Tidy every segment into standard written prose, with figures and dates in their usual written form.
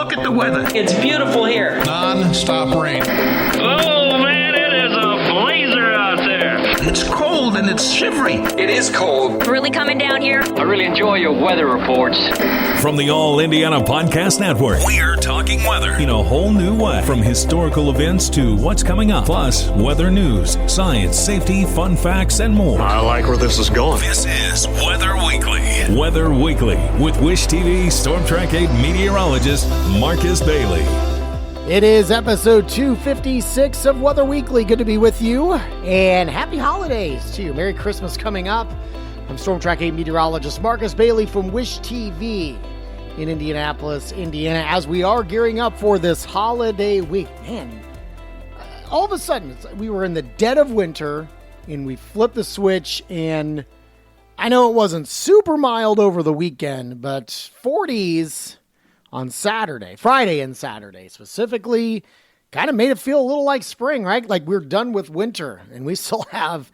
Look at the weather. It's beautiful here. Non-stop rain. Oh, man, it is a blazer out there. It's cold and it's shivery. It is cold. Really coming down here. I really enjoy your weather reports. From the All Indiana Podcast Network, we're talking weather in a whole new way. From historical events to what's coming up, plus weather news, science, safety, fun facts, and more. I like where this is going. This is Weather Weekly. Weather Weekly with Wish TV Storm Track 8 meteorologist Marcus Bailey. It is episode 256 of Weather Weekly. Good to be with you, and happy holidays to you. Merry Christmas coming up. I'm Storm Track 8 meteorologist Marcus Bailey from Wish TV in Indianapolis, Indiana, as we are gearing up for this holiday week. Man, all of a sudden, we were in the dead of winter, and we flipped the switch, and I know it wasn't super mild over the weekend, but 40s on Saturday, Friday and Saturday specifically, kind of made it feel a little like spring, right? Like we're done with winter, and we still have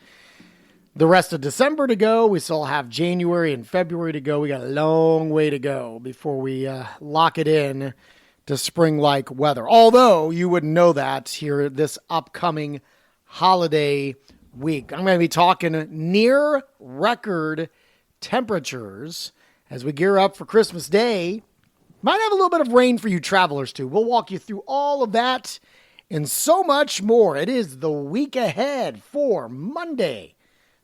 the rest of December to go. We still have January and February to go. We got a long way to go before we lock it in to spring-like weather. Although you wouldn't know that here this upcoming holiday week. I'm going to be talking near record temperatures as we gear up for Christmas Day. Might have a little bit of rain for you travelers too. We'll walk you through all of that and so much more. It is the week ahead for Monday,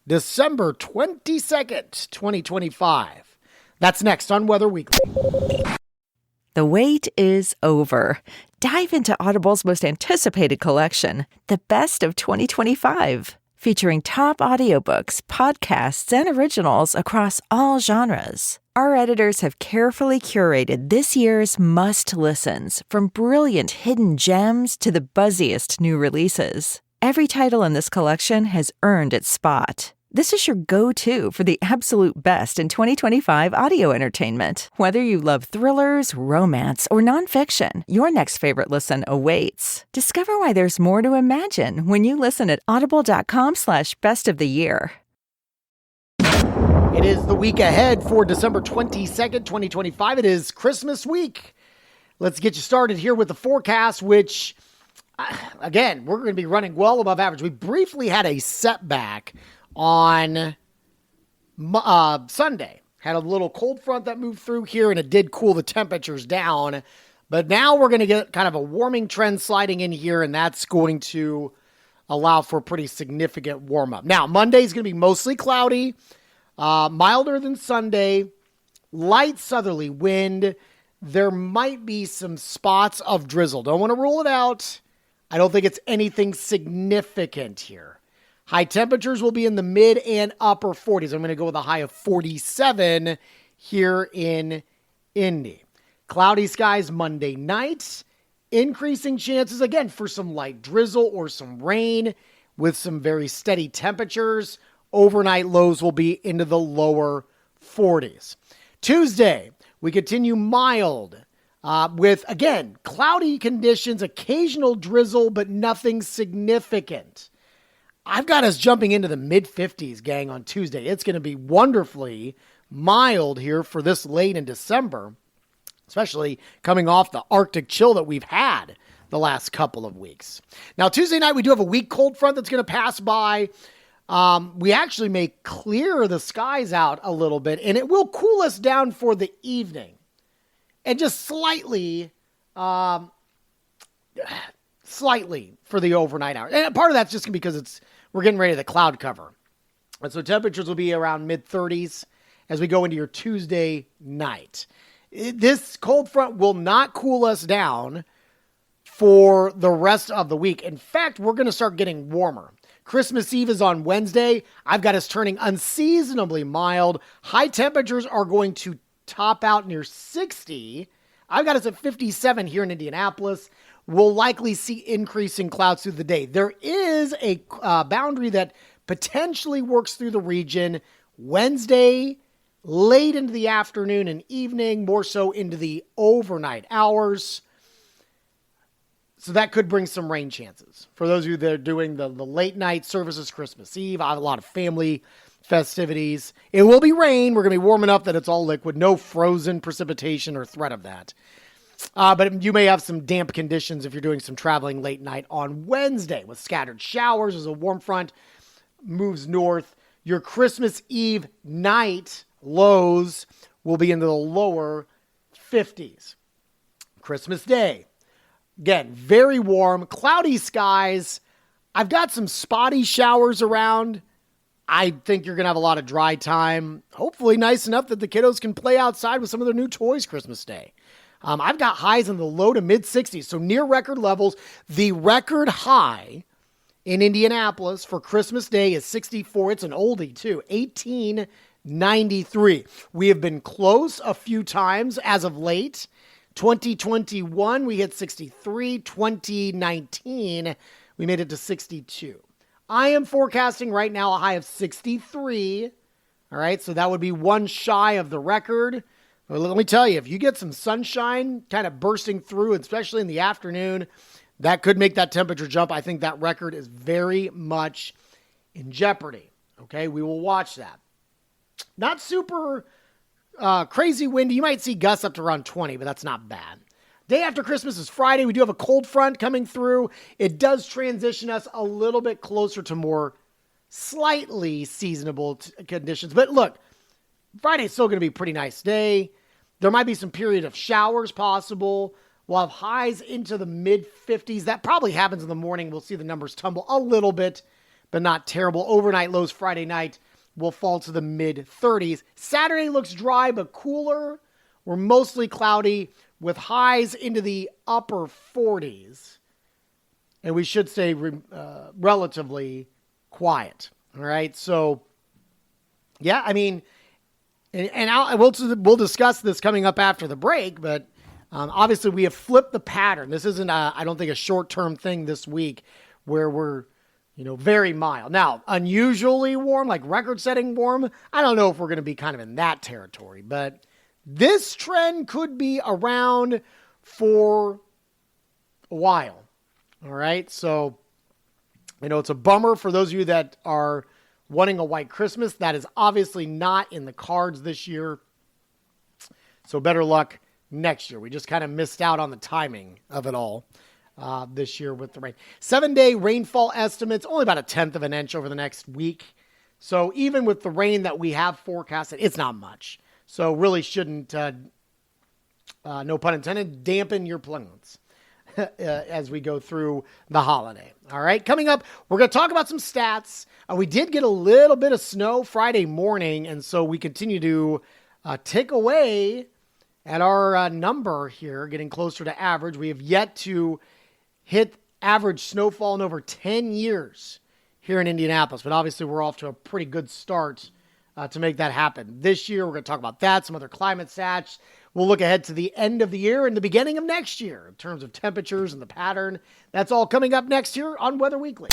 December 22nd, 2025. That's next on Weather Weekly. The wait is over. Dive into Audible's most anticipated collection, The Best of 2025, featuring top audiobooks, podcasts, and originals across all genres. Our editors have carefully curated this year's must-listens, from brilliant hidden gems to the buzziest new releases. Every title in this collection has earned its spot. This is your go-to for the absolute best in 2025 audio entertainment. Whether you love thrillers, romance, or nonfiction, your next favorite listen awaits. Discover why there's more to imagine when you listen at audible.com/bestoftheyear. It is the week ahead for December 22nd, 2025. It is Christmas week. Let's get you started here with the forecast, which, again, we're going to be running well above average. We briefly had a setback on Sunday. Had a little cold front that moved through here, and it did cool the temperatures down. But now we're going to get kind of a warming trend sliding in here, and that's going to allow for a pretty significant warm-up. Now, Monday is going to be mostly cloudy. Milder than Sunday, light southerly wind. There might be some spots of drizzle. Don't want to rule it out. I don't think it's anything significant here. High temperatures will be in the mid and upper 40s. I'm going to go with a high of 47 here in Indy. Cloudy skies Monday night. Increasing chances again for some light drizzle or some rain with some very steady temperatures. Overnight lows will be into the lower 40s. Tuesday, we continue mild with, again, cloudy conditions, occasional drizzle, but nothing significant. I've got us jumping into the mid-50s, gang, on Tuesday. It's going to be wonderfully mild here for this late in December, especially coming off the Arctic chill that we've had the last couple of weeks. Now, Tuesday night, we do have a weak cold front that's going to pass by. We actually may clear the skies out a little bit, and it will cool us down for the evening. And just slightly for the overnight hours. And part of that's just because we're getting ready to the cloud cover. And so temperatures will be around mid-30s as we go into your Tuesday night. This cold front will not cool us down for the rest of the week. In fact, we're going to start getting warmer. Christmas Eve is on Wednesday. I've got us turning unseasonably mild. High temperatures are going to top out near 60. I've got us at 57 here in Indianapolis. We'll likely see increasing clouds through the day. There is a boundary that potentially works through the region Wednesday, late into the afternoon and evening, more so into the overnight hours. So that could bring some rain chances. For those of you that are doing the late night services Christmas Eve, I have a lot of family festivities. It will be rain. We're going to be warm enough that it's all liquid. No frozen precipitation or threat of that. But you may have some damp conditions if you're doing some traveling late night on Wednesday with scattered showers as a warm front moves north. Your Christmas Eve night lows will be into the lower 50s. Christmas Day, again, very warm, cloudy skies. I've got some spotty showers around. I think you're going to have a lot of dry time. Hopefully nice enough that the kiddos can play outside with some of their new toys Christmas Day. I've got highs in the low to mid 60s, so near record levels. The record high in Indianapolis for Christmas Day is 64. It's an oldie too, 1893. We have been close a few times as of late. 2021, we hit 63. 2019, we made it to 62. I am forecasting right now a high of 63. All right, so that would be one shy of the record. But let me tell you, if you get some sunshine kind of bursting through, especially in the afternoon, that could make that temperature jump. I think that record is very much in jeopardy. Okay, we will watch that. Not super crazy windy. You might see gusts up to around 20, but that's not bad. Day after Christmas is Friday. We do have a cold front coming through. It does transition us a little bit closer to more slightly seasonable conditions. But look, Friday's still going to be a pretty nice day. There might be some period of showers possible. We'll have highs into the mid-50s. That probably happens in the morning. We'll see the numbers tumble a little bit, but not terrible. Overnight lows Friday night will fall to the mid-30s. Saturday looks dry but cooler. We're mostly cloudy with highs into the upper 40s. And we should stay relatively quiet. All right, so yeah, I mean, we'll discuss this coming up after the break, but obviously we have flipped the pattern. This isn't, I don't think, a short-term thing this week where we're, very mild. Now, unusually warm, like record-setting warm, I don't know if we're going to be kind of in that territory, but this trend could be around for a while. All right, so, it's a bummer for those of you that are wanting a white Christmas. That is obviously not in the cards this year. So better luck next year. We just kind of missed out on the timing of it all this year with the rain. 7-day rainfall estimates, only about 1/10 of an inch over the next week. So even with the rain that we have forecasted, it's not much. So really shouldn't, no pun intended, dampen your plans as we go through the holiday. All right, coming up, we're going to talk about some stats. We did get a little bit of snow Friday morning, and so we continue to tick away at our number here, getting closer to average. We have yet to hit average snowfall in over 10 years here in Indianapolis, but obviously we're off to a pretty good start to make that happen. This year, we're going to talk about that, some other climate stats. We'll look ahead to the end of the year and the beginning of next year in terms of temperatures and the pattern. That's all coming up next here on Weather Weekly.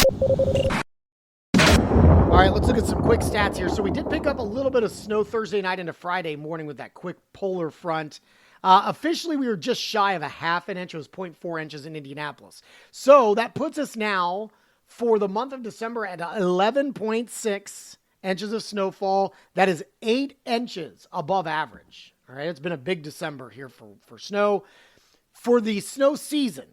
All right, let's look at some quick stats here. So we did pick up a little bit of snow Thursday night into Friday morning with that quick polar front. Officially, we were just shy of a half an inch. It was 0.4 inches in Indianapolis. So that puts us now for the month of December at 11.6 inches of snowfall. That is 8 inches above average. All right, it's been a big December here for snow. For the snow season,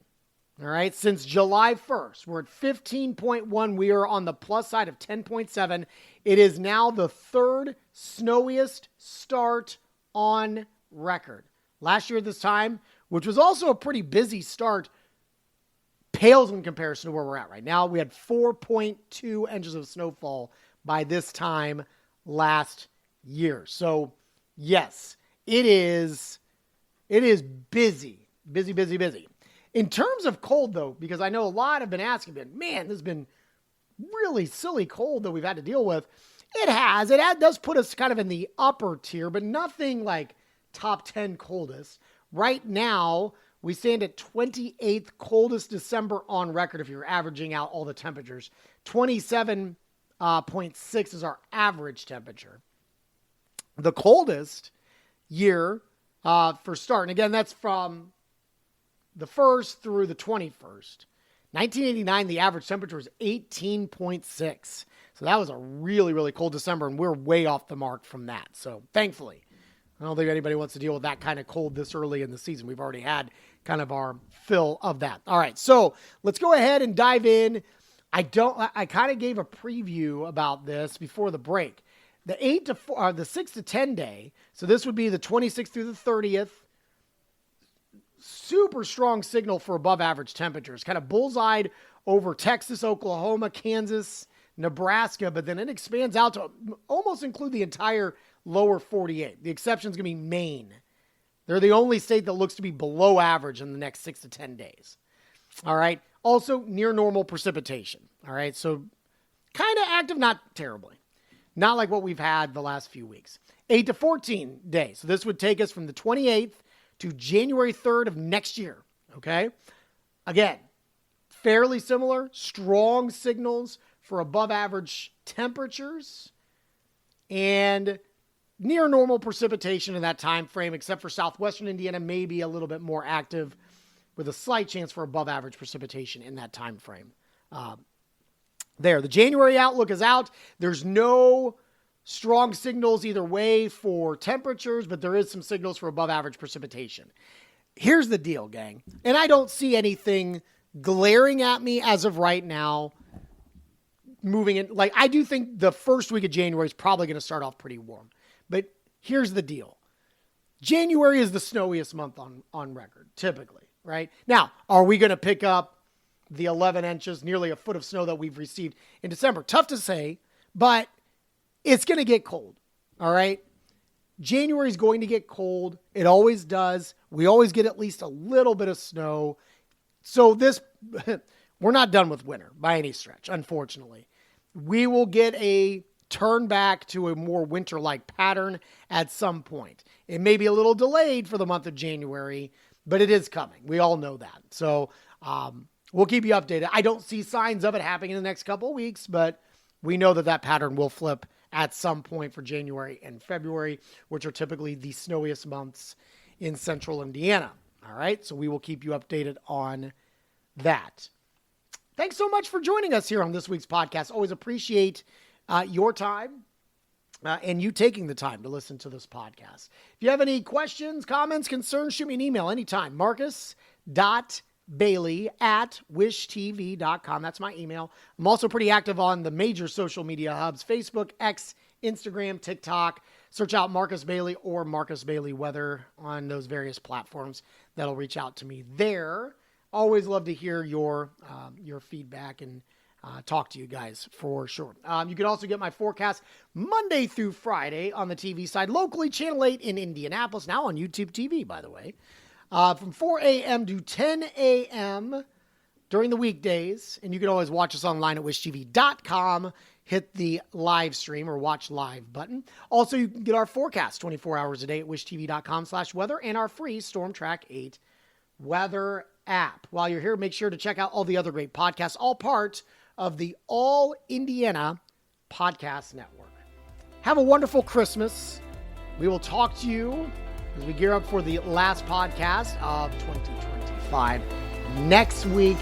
all right, since July 1st, we're at 15.1. We are on the plus side of 10.7. It is now the third snowiest start on record. Last year at this time, which was also a pretty busy start, pales in comparison to where we're at right now. We had 4.2 inches of snowfall by this time last year. So, yes, it is busy. In terms of cold, though, because I know a lot have been asking, man, this has been really silly cold that we've had to deal with. It has. It does put us kind of in the upper tier, but nothing like top 10 coldest. Right now, we stand at 28th coldest December on record if you're averaging out all the temperatures. 27.6 is our average temperature. The coldest year for start, and again, that's from the 1st through the 21st. 1989, the average temperature was 18.6. So that was a really, really cold December, and we're way off the mark from that. So thankfully, I don't think anybody wants to deal with that kind of cold this early in the season. We've already had kind of our fill of that. All right, so let's go ahead and dive in. I kind of gave a preview about this before the break. The 6 to 10 day, so this would be the 26th through the 30th, super strong signal for above average temperatures, kind of bullseyed over Texas, Oklahoma, Kansas, Nebraska, but then it expands out to almost include the entire lower 48. The exception is going to be Maine. They're the only state that looks to be below average in the next 6 to 10 days. All right. Also, near normal precipitation. All right. So kind of active, not terribly. Not like what we've had the last few weeks. 8 to 14 days. So this would take us from the 28th to January 3rd of next year. Okay. Again, fairly similar, strong signals for above average temperatures and near normal precipitation in that time frame, except for southwestern Indiana, maybe a little bit more active with a slight chance for above average precipitation in that time frame. The January outlook is out. There's no strong signals either way for temperatures, but there is some signals for above average precipitation. Here's the deal, gang. And I don't see anything glaring at me as of right now moving in. Like, I do think the first week of January is probably going to start off pretty warm. But here's the deal. January is the snowiest month on record, typically, right? Now, are we going to pick up the 11 inches, nearly a foot of snow that we've received in December? Tough to say, but it's going to get cold, all right? January is going to get cold. It always does. We always get at least a little bit of snow. So we're not done with winter by any stretch, unfortunately. We will get a turn back to a more winter-like pattern at some point. It may be a little delayed for the month of January, but it is coming. We all know that. So we'll keep you updated. I don't see signs of it happening in the next couple of weeks, but we know that pattern will flip at some point for January and February, which are typically the snowiest months in central Indiana. All right, so we will keep you updated on that. Thanks so much for joining us here on this week's podcast. Always appreciate your time and you taking the time to listen to this podcast. If you have any questions, comments, concerns, shoot me an email anytime. Marcus.Bailey@wishtv.com. That's my email. I'm also pretty active on the major social media hubs, Facebook, X, Instagram, TikTok. Search out Marcus Bailey or Marcus Bailey Weather on those various platforms. That'll reach out to me there. Always love to hear your feedback and talk to you guys for sure. You can also get my forecast Monday through Friday on the TV side, locally, Channel 8 in Indianapolis, now on YouTube TV, by the way, from 4 a.m. to 10 a.m. during the weekdays. And you can always watch us online at wishtv.com. Hit the live stream or watch live button. Also, you can get our forecast 24 hours a day at wishtv.com/weather and our free Storm Track 8 weather app. While you're here, make sure to check out all the other great podcasts, all part of the All Indiana Podcast Network. Have a wonderful Christmas. We will talk to you as we gear up for the last podcast of 2025 next week.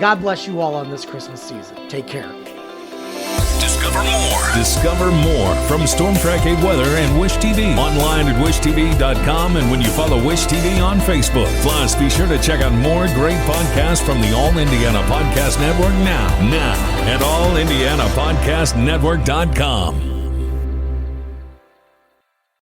God bless you all on this Christmas season. Take care. Discover more from Storm Track 8 Weather and Wish TV. Online at wishtv.com and when you follow Wish TV on Facebook. Plus, be sure to check out more great podcasts from the All Indiana Podcast Network now at allindianapodcastnetwork.com.